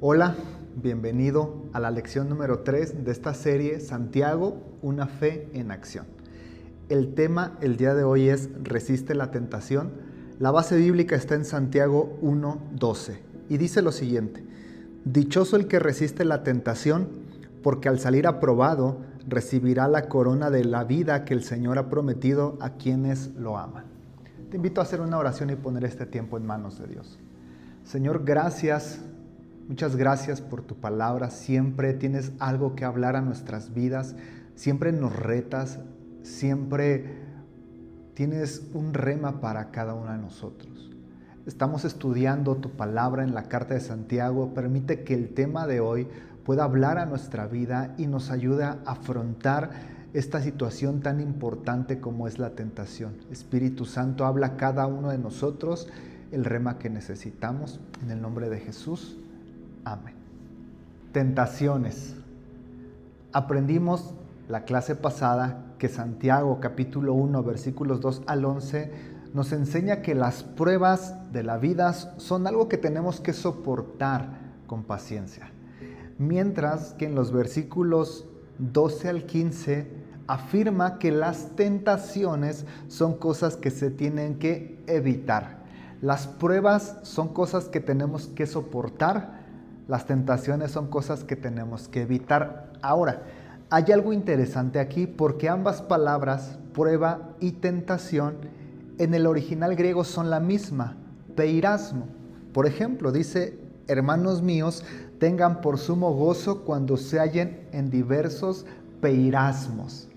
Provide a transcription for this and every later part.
Hola, bienvenido a la lección número 3 de esta serie Santiago, una fe en acción. El tema el día de hoy es Resiste la tentación. La base bíblica está en Santiago 1:12 y dice lo siguiente: Dichoso el que resiste la tentación, porque al salir aprobado recibirá la corona de la vida que el Señor ha prometido a quienes lo aman. Te invito a hacer una oración y poner este tiempo en manos de Dios. Señor, gracias. Muchas gracias por tu palabra. Siempre tienes algo que hablar a nuestras vidas. Siempre nos retas. Siempre tienes un rema para cada uno de nosotros. Estamos estudiando tu palabra en la carta de Santiago. Permite que el tema de hoy pueda hablar a nuestra vida y nos ayude a afrontar esta situación tan importante como es la tentación. Espíritu Santo, habla a cada uno de nosotros el rema que necesitamos. En el nombre de Jesús. Amén. Tentaciones. Aprendimos la clase pasada que Santiago capítulo 1 versículos 2 al 11 nos enseña que las pruebas de la vida son algo que tenemos que soportar con paciencia. Mientras que en los versículos 12 al 15 afirma que las tentaciones son cosas que se tienen que evitar. Las pruebas son cosas que tenemos que soportar. Las tentaciones son cosas que tenemos que evitar. Ahora, hay algo interesante aquí porque ambas palabras, prueba y tentación, en el original griego son la misma, peirasmo. Por ejemplo, dice: hermanos míos, tengan por sumo gozo cuando se hallen en diversos peirasmos.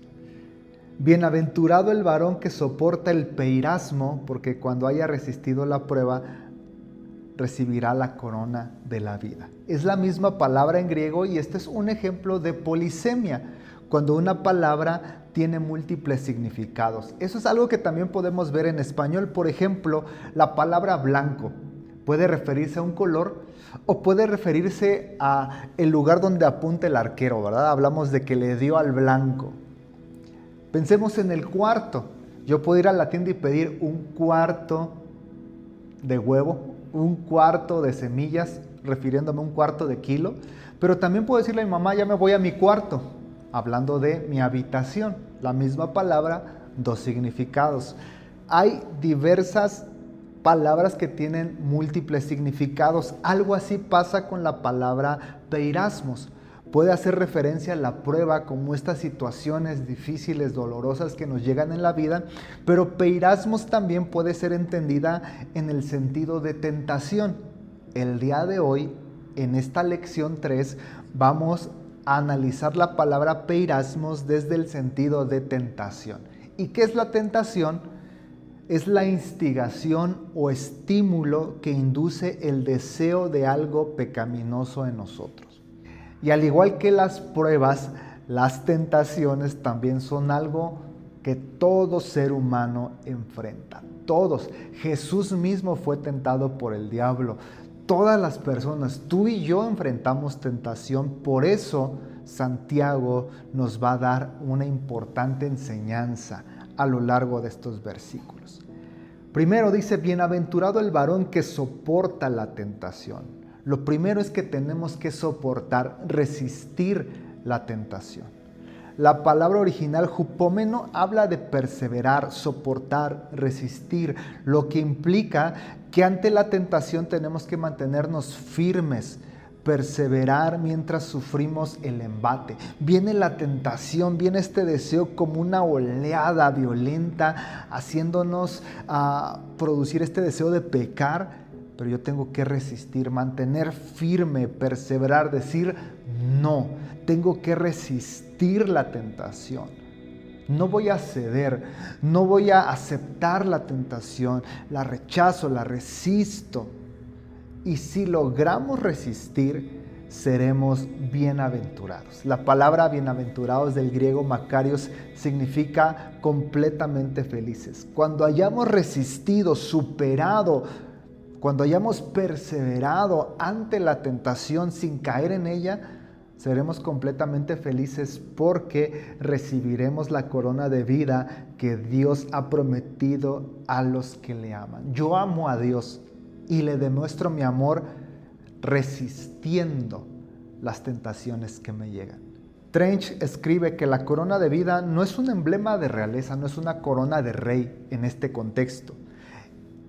Bienaventurado el varón que soporta el peirasmo, porque cuando haya resistido la prueba, recibirá la corona de la vida. Es la misma palabra en griego y este es un ejemplo de polisemia, cuando una palabra tiene múltiples significados. Eso es algo que también podemos ver en español. Por ejemplo, la palabra blanco puede referirse a un color o puede referirse a el lugar donde apunta el arquero, ¿verdad? Hablamos de que le dio al blanco. Pensemos en el cuarto. Yo puedo ir a la tienda y pedir un cuarto de huevo, un cuarto de semillas, refiriéndome a un cuarto de kilo, pero también puedo decirle a mi mamá: ya me voy a mi cuarto, hablando de mi habitación. La misma palabra, dos significados. Hay diversas palabras que tienen múltiples significados. Algo así pasa con la palabra peirasmos. Puede hacer referencia a la prueba como estas situaciones difíciles, dolorosas que nos llegan en la vida, pero peirasmos también puede ser entendida en el sentido de tentación. El día de hoy, en esta lección 3, vamos a analizar la palabra peirasmos desde el sentido de tentación. ¿Y qué es la tentación? Es la instigación o estímulo que induce el deseo de algo pecaminoso en nosotros. Y al igual que las pruebas, las tentaciones también son algo que todo ser humano enfrenta. Todos. Jesús mismo fue tentado por el diablo. Todas las personas, tú y yo, enfrentamos tentación. Por eso Santiago nos va a dar una importante enseñanza a lo largo de estos versículos. Primero dice: bienaventurado el varón que soporta la tentación. Lo primero es que tenemos que soportar, resistir la tentación. La palabra original hupomeno habla de perseverar, soportar, resistir, lo que implica que ante la tentación tenemos que mantenernos firmes, perseverar mientras sufrimos el embate. Viene la tentación, viene este deseo como una oleada violenta, haciéndonos producir este deseo de pecar. Pero yo tengo que resistir, mantener firme, perseverar, decir no. Tengo que resistir la tentación. No voy a ceder, no voy a aceptar la tentación, la rechazo, la resisto. Y si logramos resistir, seremos bienaventurados. La palabra bienaventurados del griego makarios significa completamente felices. Cuando hayamos resistido, superado, cuando hayamos perseverado ante la tentación sin caer en ella, seremos completamente felices porque recibiremos la corona de vida que Dios ha prometido a los que le aman. Yo amo a Dios y le demuestro mi amor resistiendo las tentaciones que me llegan. Trench escribe que la corona de vida no es un emblema de realeza, no es una corona de rey en este contexto.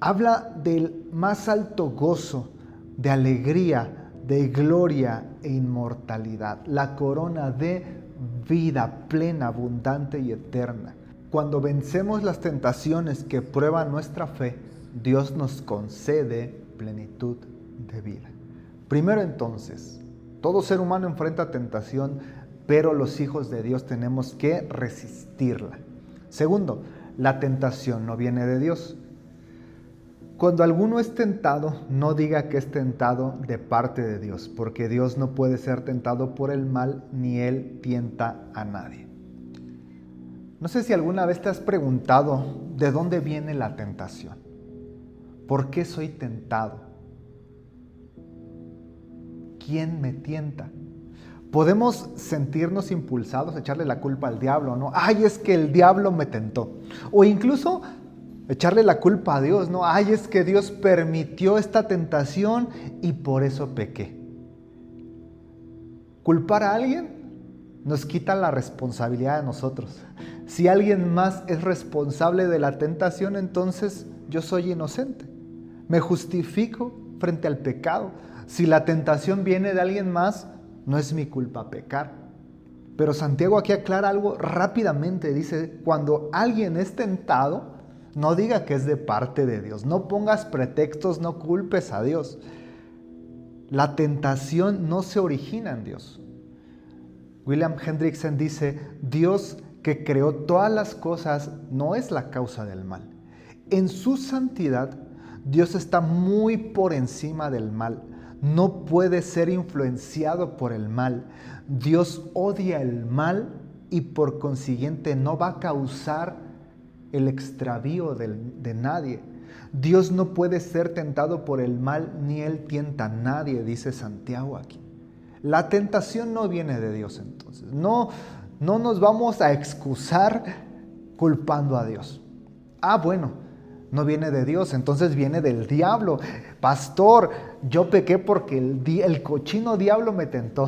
Habla del más alto gozo, de alegría, de gloria e inmortalidad. La corona de vida plena, abundante y eterna. Cuando vencemos las tentaciones que prueban nuestra fe, Dios nos concede plenitud de vida. Primero entonces, todo ser humano enfrenta tentación, pero los hijos de Dios tenemos que resistirla. Segundo, la tentación no viene de Dios. Cuando alguno es tentado, no diga que es tentado de parte de Dios, porque Dios no puede ser tentado por el mal, ni Él tienta a nadie. No sé si alguna vez te has preguntado de dónde viene la tentación. ¿Por qué soy tentado? ¿Quién me tienta? Podemos sentirnos impulsados a echarle la culpa al diablo, ¿no? Ay, es que el diablo me tentó. O incluso echarle la culpa a Dios, ¿no? Ay, es que Dios permitió esta tentación y por eso pequé. Culpar a alguien nos quita la responsabilidad de nosotros. Si alguien más es responsable de la tentación, entonces yo soy inocente. Me justifico frente al pecado. Si la tentación viene de alguien más, no es mi culpa pecar. Pero Santiago aquí aclara algo rápidamente. Dice, cuando alguien es tentado, no diga que es de parte de Dios. No pongas pretextos, no culpes a Dios. La tentación no se origina en Dios. William Hendrickson dice, Dios que creó todas las cosas no es la causa del mal. En su santidad, Dios está muy por encima del mal. No puede ser influenciado por el mal. Dios odia el mal y por consiguiente no va a causar el extravío de nadie. Dios no puede ser tentado por el mal, ni Él tienta a nadie, dice Santiago aquí. La tentación no viene de Dios entonces. No nos vamos a excusar culpando a Dios. Bueno, no viene de Dios, entonces viene del diablo. Pastor, yo pequé porque el cochino diablo me tentó.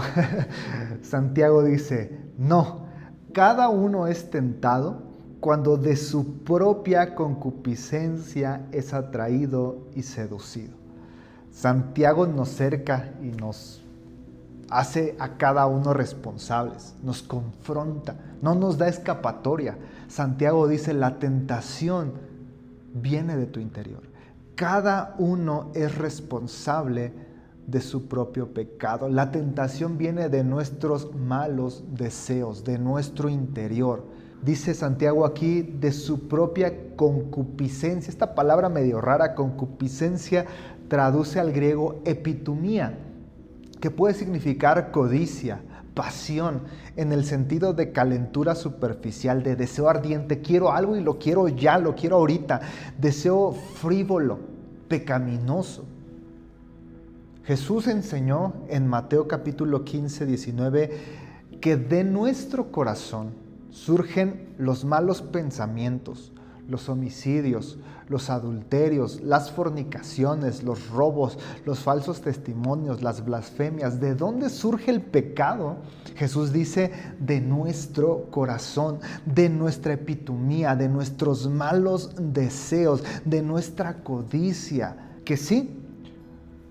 Santiago dice, no, cada uno es tentado cuando de su propia concupiscencia es atraído y seducido. Santiago nos cerca y nos hace a cada uno responsables, nos confronta, no nos da escapatoria. Santiago dice, la tentación viene de tu interior. Cada uno es responsable de su propio pecado. La tentación viene de nuestros malos deseos, de nuestro interior. Dice Santiago aquí, de su propia concupiscencia. Esta palabra medio rara, concupiscencia, traduce al griego epitumía, que puede significar codicia, pasión, en el sentido de calentura superficial, de deseo ardiente. Quiero algo y lo quiero ya, lo quiero ahorita. Deseo frívolo, pecaminoso. Jesús enseñó en Mateo capítulo 15, 19, que de nuestro corazón surgen los malos pensamientos, los homicidios, los adulterios, las fornicaciones, los robos, los falsos testimonios, las blasfemias. ¿De dónde surge el pecado? Jesús dice, de nuestro corazón, de nuestra epitumía, de nuestros malos deseos, de nuestra codicia, que sí,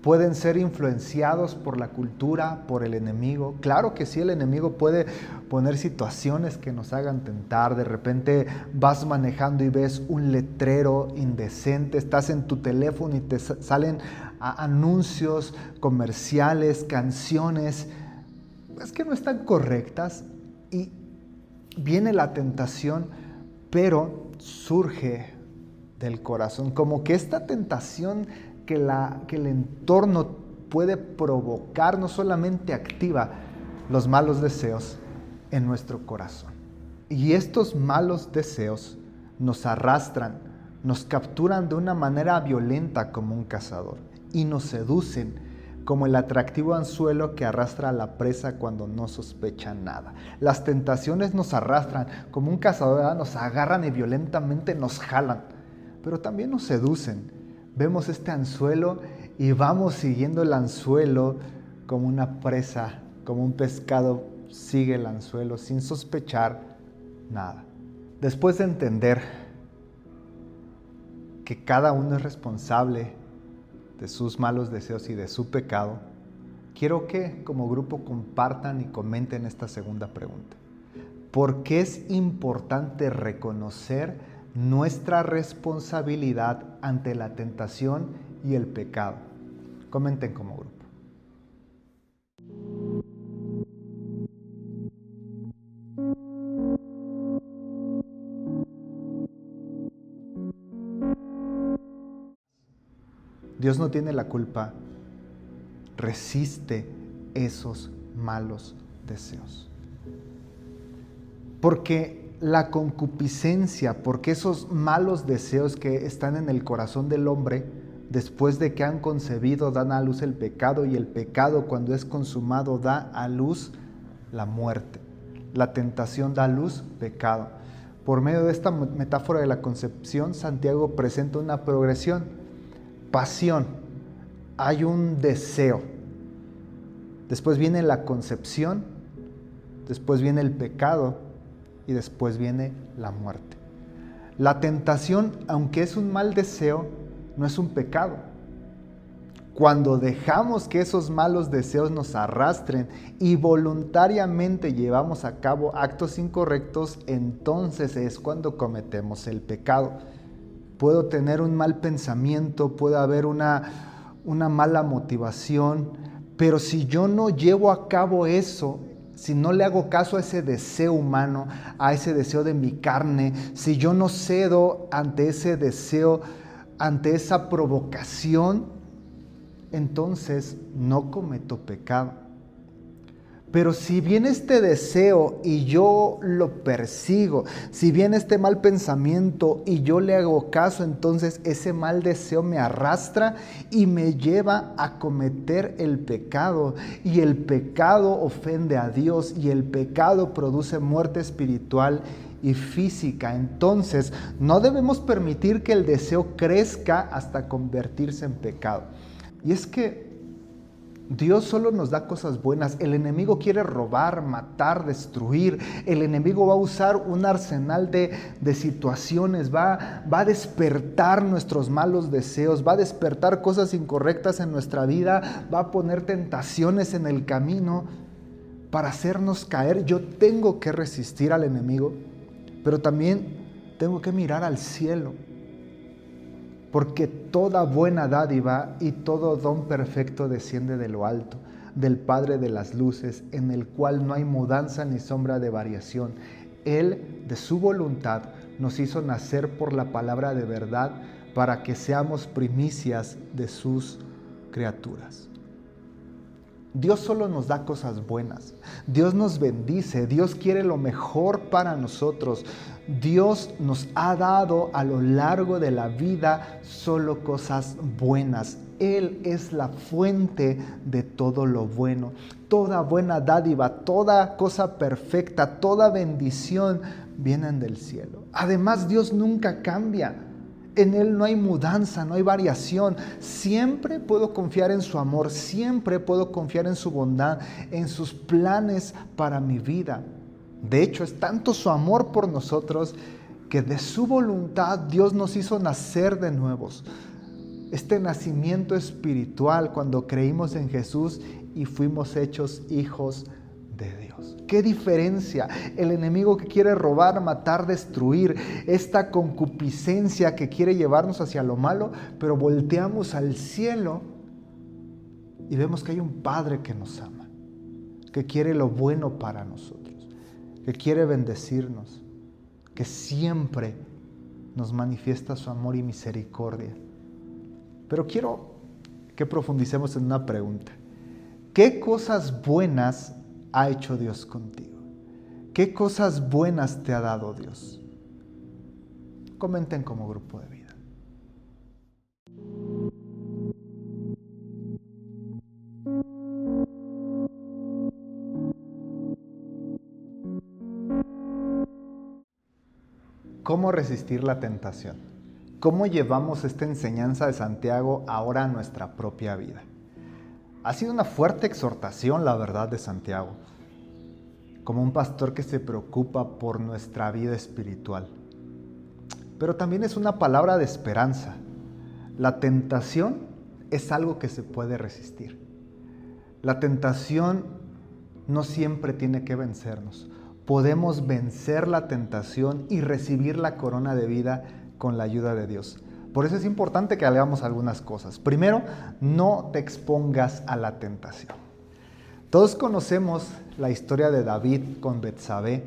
pueden ser influenciados por la cultura, por el enemigo. Claro que sí, el enemigo puede poner situaciones que nos hagan tentar. De repente vas manejando y ves un letrero indecente, estás en tu teléfono y te salen anuncios comerciales, canciones, es que no están correctas y viene la tentación, pero surge del corazón. Como que esta tentación que el entorno puede provocar, no solamente activa los malos deseos en nuestro corazón. Y estos malos deseos nos arrastran, nos capturan de una manera violenta como un cazador y nos seducen como el atractivo anzuelo que arrastra a la presa cuando no sospecha nada. Las tentaciones nos arrastran como un cazador, ¿verdad? Nos agarran y violentamente nos jalan, pero también nos seducen. Vemos este anzuelo y vamos siguiendo el anzuelo como una presa, como un pescado sigue el anzuelo sin sospechar nada. Después de entender que cada uno es responsable de sus malos deseos y de su pecado, quiero que como grupo compartan y comenten esta segunda pregunta. ¿Por qué es importante reconocer nuestra responsabilidad ante la tentación y el pecado? Comenten como grupo. Dios no tiene la culpa. Resiste esos malos deseos. Porque la concupiscencia, porque esos malos deseos que están en el corazón del hombre, después de que han concebido, dan a luz el pecado, y el pecado, cuando es consumado, da a luz la muerte. La tentación da a luz pecado. Por medio de esta metáfora de la concepción, Santiago presenta una progresión. Pasión, hay un deseo. Después viene la concepción, después viene el pecado y después viene la muerte. La tentación, aunque es un mal deseo, no es un pecado. Cuando dejamos que esos malos deseos nos arrastren y voluntariamente llevamos a cabo actos incorrectos, entonces es cuando cometemos el pecado. Puedo tener un mal pensamiento, puede haber una mala motivación, pero si yo no llevo a cabo eso, si no le hago caso a ese deseo humano, a ese deseo de mi carne, si yo no cedo ante ese deseo, ante esa provocación, entonces no cometo pecado. Pero si viene este deseo y yo lo persigo, si viene este mal pensamiento y yo le hago caso, entonces ese mal deseo me arrastra y me lleva a cometer el pecado. Y el pecado ofende a Dios y el pecado produce muerte espiritual y física. Entonces no debemos permitir que el deseo crezca hasta convertirse en pecado. Y es que Dios solo nos da cosas buenas. El enemigo quiere robar, matar, destruir. El enemigo va a usar un arsenal de situaciones, va a despertar nuestros malos deseos, va a despertar cosas incorrectas en nuestra vida, va a poner tentaciones en el camino para hacernos caer. Yo tengo que resistir al enemigo, pero también tengo que mirar al cielo. Porque toda buena dádiva y todo don perfecto desciende de lo alto, del Padre de las luces, en el cual no hay mudanza ni sombra de variación. Él, de su voluntad, nos hizo nacer por la palabra de verdad para que seamos primicias de sus criaturas. Dios solo nos da cosas buenas. Dios nos bendice. Dios quiere lo mejor para nosotros. Dios nos ha dado a lo largo de la vida solo cosas buenas. Él es la fuente de todo lo bueno. Toda buena dádiva, toda cosa perfecta, toda bendición vienen del cielo. Además, Dios nunca cambia. En Él no hay mudanza, no hay variación. Siempre puedo confiar en su amor, siempre puedo confiar en su bondad, en sus planes para mi vida. De hecho, es tanto su amor por nosotros que de su voluntad Dios nos hizo nacer de nuevos. Este nacimiento espiritual cuando creímos en Jesús y fuimos hechos hijos de Dios. ¿Qué diferencia? El enemigo que quiere robar, matar, destruir, esta concupiscencia que quiere llevarnos hacia lo malo, pero volteamos al cielo y vemos que hay un Padre que nos ama, que quiere lo bueno para nosotros, que quiere bendecirnos, que siempre nos manifiesta su amor y misericordia. Pero quiero que profundicemos en una pregunta. ¿Qué cosas buenas ha hecho Dios contigo? ¿Qué cosas buenas te ha dado Dios? Comenten como grupo de vida. ¿Cómo resistir la tentación? ¿Cómo llevamos esta enseñanza de Santiago ahora a nuestra propia vida? Ha sido una fuerte exhortación, la verdad, de Santiago, como un pastor que se preocupa por nuestra vida espiritual. Pero también es una palabra de esperanza. La tentación es algo que se puede resistir. La tentación no siempre tiene que vencernos. Podemos vencer la tentación y recibir la corona de vida con la ayuda de Dios. Por eso es importante que hagamos algunas cosas. Primero, no te expongas a la tentación. Todos conocemos la historia de David con Betsabé.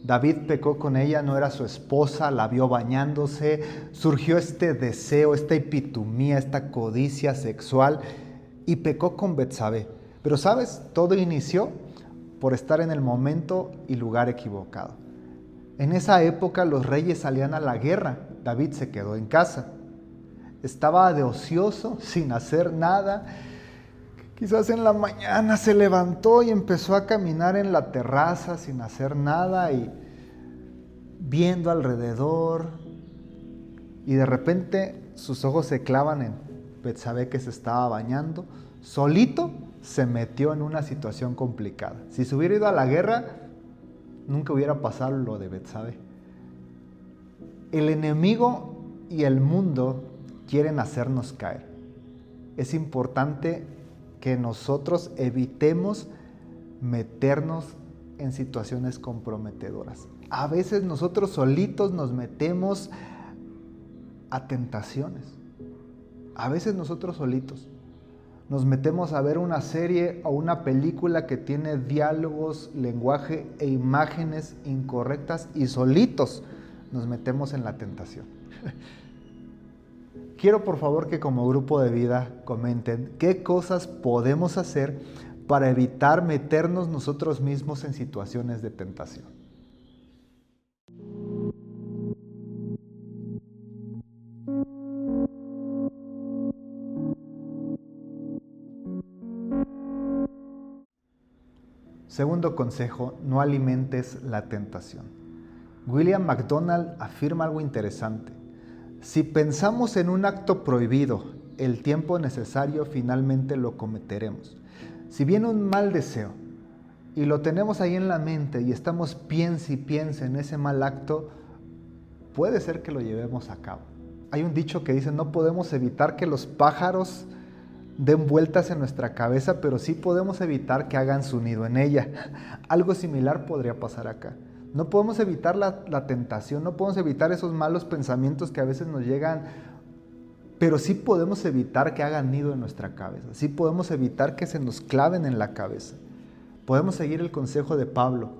David pecó con ella, no era su esposa, la vio bañándose, surgió este deseo, esta epitumía, esta codicia sexual y pecó con Betsabé. Pero ¿sabes? Todo inició por estar en el momento y lugar equivocado. En esa época los reyes salían a la guerra, David se quedó en casa. Estaba de ocioso, sin hacer nada. Quizás en la mañana se levantó y empezó a caminar en la terraza sin hacer nada y viendo alrededor. Y de repente sus ojos se clavan en Betsabé que se estaba bañando. Solito se metió en una situación complicada. Si se hubiera ido a la guerra, nunca hubiera pasado lo de Betsabé. El enemigo y el mundo quieren hacernos caer. Es importante que nosotros evitemos meternos en situaciones comprometedoras. A veces nosotros solitos nos metemos a tentaciones. A veces nosotros solitos nos metemos a ver una serie o una película que tiene diálogos, lenguaje e imágenes incorrectas y solitos nos metemos en la tentación. Quiero por favor que como grupo de vida comenten qué cosas podemos hacer para evitar meternos nosotros mismos en situaciones de tentación. Segundo consejo, no alimentes la tentación. William MacDonald afirma algo interesante. Si pensamos en un acto prohibido, el tiempo necesario finalmente lo cometeremos. Si viene un mal deseo y lo tenemos ahí en la mente y estamos piense y piense en ese mal acto, puede ser que lo llevemos a cabo. Hay un dicho que dice, no podemos evitar que los pájaros den vueltas en nuestra cabeza, pero sí podemos evitar que hagan su nido en ella. Algo similar podría pasar acá. No podemos evitar la tentación, no podemos evitar esos malos pensamientos que a veces nos llegan, pero sí podemos evitar que hagan nido en nuestra cabeza, sí podemos evitar que se nos claven en la cabeza. Podemos seguir el consejo de Pablo.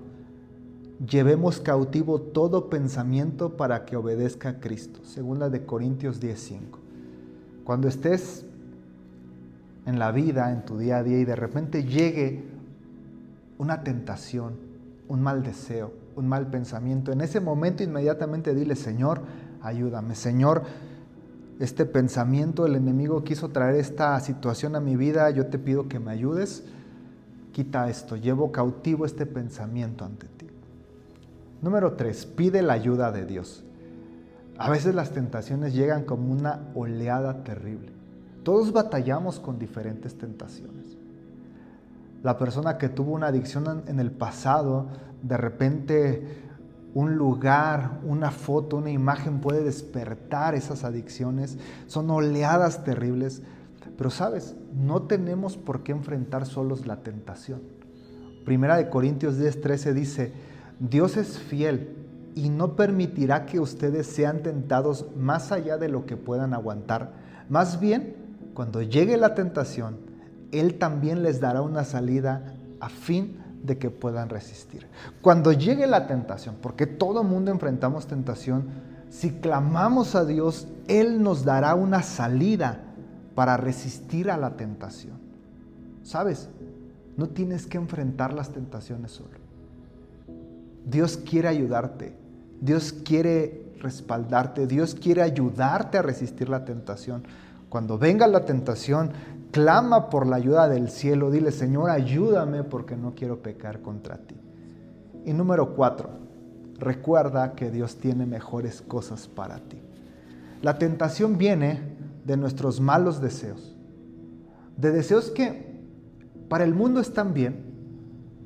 Llevemos cautivo todo pensamiento para que obedezca a Cristo. Segunda de Corintios 10:5. Cuando estés en la vida, en tu día a día, y de repente llegue una tentación, un mal deseo, un mal pensamiento, en ese momento inmediatamente dile, Señor, ayúdame. Señor, este pensamiento, el enemigo quiso traer esta situación a mi vida, yo te pido que me ayudes. Quita esto, llevo cautivo este pensamiento ante ti. Número 3, pide la ayuda de Dios. A veces las tentaciones llegan como una oleada terrible. Todos batallamos con diferentes tentaciones. La persona que tuvo una adicción en el pasado, de repente un lugar, una foto, una imagen puede despertar esas adicciones. Son oleadas terribles. Pero sabes, no tenemos por qué enfrentar solos la tentación. Primera de Corintios 10:13 dice, Dios es fiel y no permitirá que ustedes sean tentados más allá de lo que puedan aguantar. Más bien, cuando llegue la tentación, Él también les dará una salida a fin de que puedan resistir. Cuando llegue la tentación, porque todo mundo enfrentamos tentación, si clamamos a Dios, Él nos dará una salida para resistir a la tentación. ¿Sabes? No tienes que enfrentar las tentaciones solo. Dios quiere ayudarte. Dios quiere respaldarte. Dios quiere ayudarte a resistir la tentación. Cuando venga la tentación, clama por la ayuda del cielo. Dile, Señor, ayúdame porque no quiero pecar contra ti. Y número 4, recuerda que Dios tiene mejores cosas para ti. La tentación viene de nuestros malos deseos, de deseos que para el mundo están bien,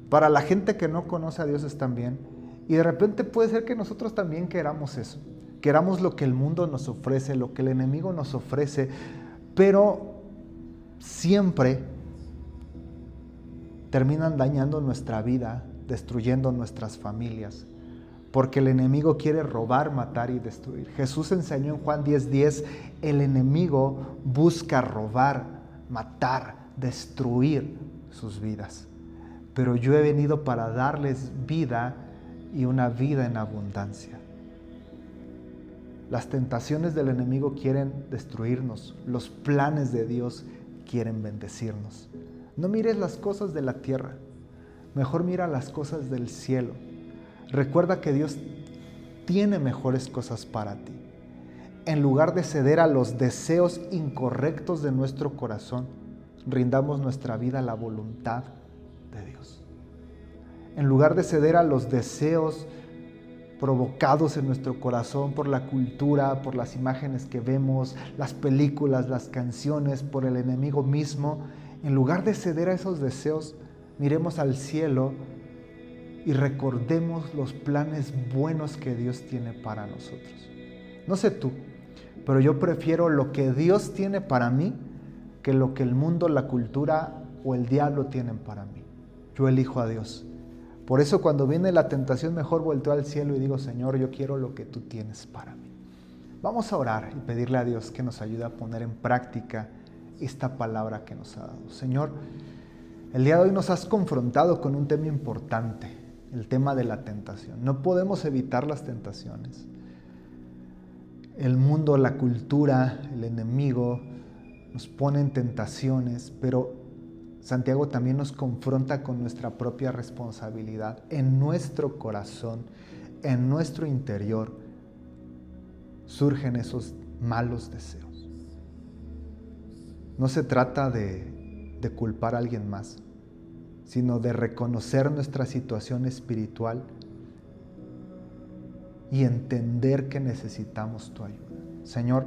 para la gente que no conoce a Dios están bien, y de repente puede ser que nosotros también queramos eso, queramos lo que el mundo nos ofrece, lo que el enemigo nos ofrece, pero siempre terminan dañando nuestra vida, destruyendo nuestras familias, porque el enemigo quiere robar, matar y destruir. Jesús enseñó en Juan 10:10, el enemigo busca robar, matar, destruir sus vidas. Pero yo he venido para darles vida y una vida en abundancia. Las tentaciones del enemigo quieren destruirnos, los planes de Dios quieren bendecirnos. No mires las cosas de la tierra, mejor mira las cosas del cielo. Recuerda que Dios tiene mejores cosas para ti. En lugar de ceder a los deseos incorrectos de nuestro corazón, rindamos nuestra vida a la voluntad de Dios. En lugar de ceder a los deseos provocados en nuestro corazón por la cultura, por las imágenes que vemos, las películas, las canciones, por el enemigo mismo, en lugar de ceder a esos deseos, miremos al cielo y recordemos los planes buenos que Dios tiene para nosotros. No sé tú, pero yo prefiero lo que Dios tiene para mí que lo que el mundo, la cultura o el diablo tienen para mí. Yo elijo a Dios. Por eso cuando viene la tentación, mejor volteo al cielo y digo, Señor, yo quiero lo que tú tienes para mí. Vamos a orar y pedirle a Dios que nos ayude a poner en práctica esta palabra que nos ha dado. Señor, el día de hoy nos has confrontado con un tema importante, el tema de la tentación. No podemos evitar las tentaciones. El mundo, la cultura, el enemigo nos pone en tentaciones, pero Santiago también nos confronta con nuestra propia responsabilidad. En nuestro corazón, en nuestro interior, surgen esos malos deseos. No se trata de culpar a alguien más, sino de reconocer nuestra situación espiritual y entender que necesitamos tu ayuda. Señor,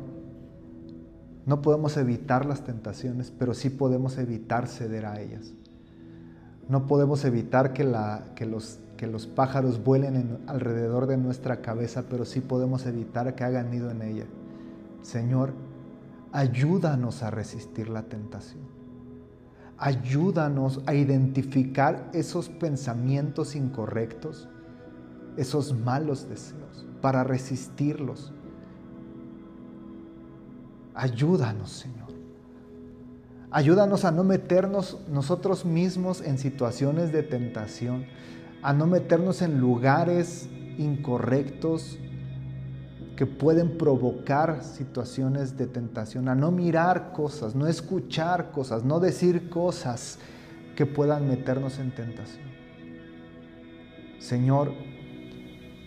no podemos evitar las tentaciones, pero sí podemos evitar ceder a ellas. No podemos evitar que los pájaros vuelen alrededor de nuestra cabeza, pero sí podemos evitar que hagan nido en ella. Señor, ayúdanos a resistir la tentación. Ayúdanos a identificar esos pensamientos incorrectos, esos malos deseos, para resistirlos. Ayúdanos, Señor. Ayúdanos a no meternos nosotros mismos en situaciones de tentación, a no meternos en lugares incorrectos que pueden provocar situaciones de tentación, a no mirar cosas, no escuchar cosas, no decir cosas que puedan meternos en tentación. Señor,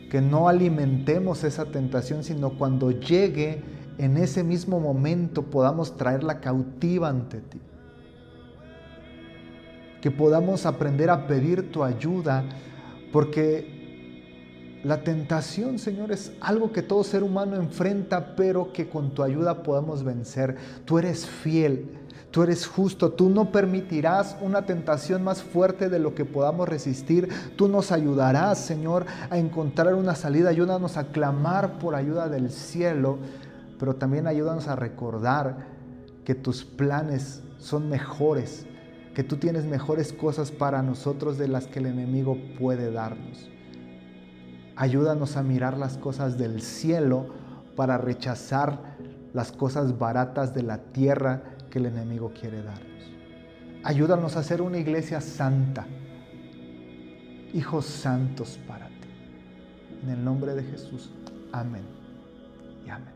que no alimentemos esa tentación, sino cuando llegue en ese mismo momento podamos traerla cautiva ante ti. Que podamos aprender a pedir tu ayuda, porque la tentación, Señor, es algo que todo ser humano enfrenta, pero que con tu ayuda podemos vencer. Tú eres fiel, tú eres justo, tú no permitirás una tentación más fuerte de lo que podamos resistir. Tú nos ayudarás, Señor, a encontrar una salida. Ayúdanos a clamar por ayuda del cielo, pero también ayúdanos a recordar que tus planes son mejores, que tú tienes mejores cosas para nosotros de las que el enemigo puede darnos. Ayúdanos a mirar las cosas del cielo para rechazar las cosas baratas de la tierra que el enemigo quiere darnos. Ayúdanos a ser una iglesia santa, hijos santos para ti. En el nombre de Jesús. Amén y amén.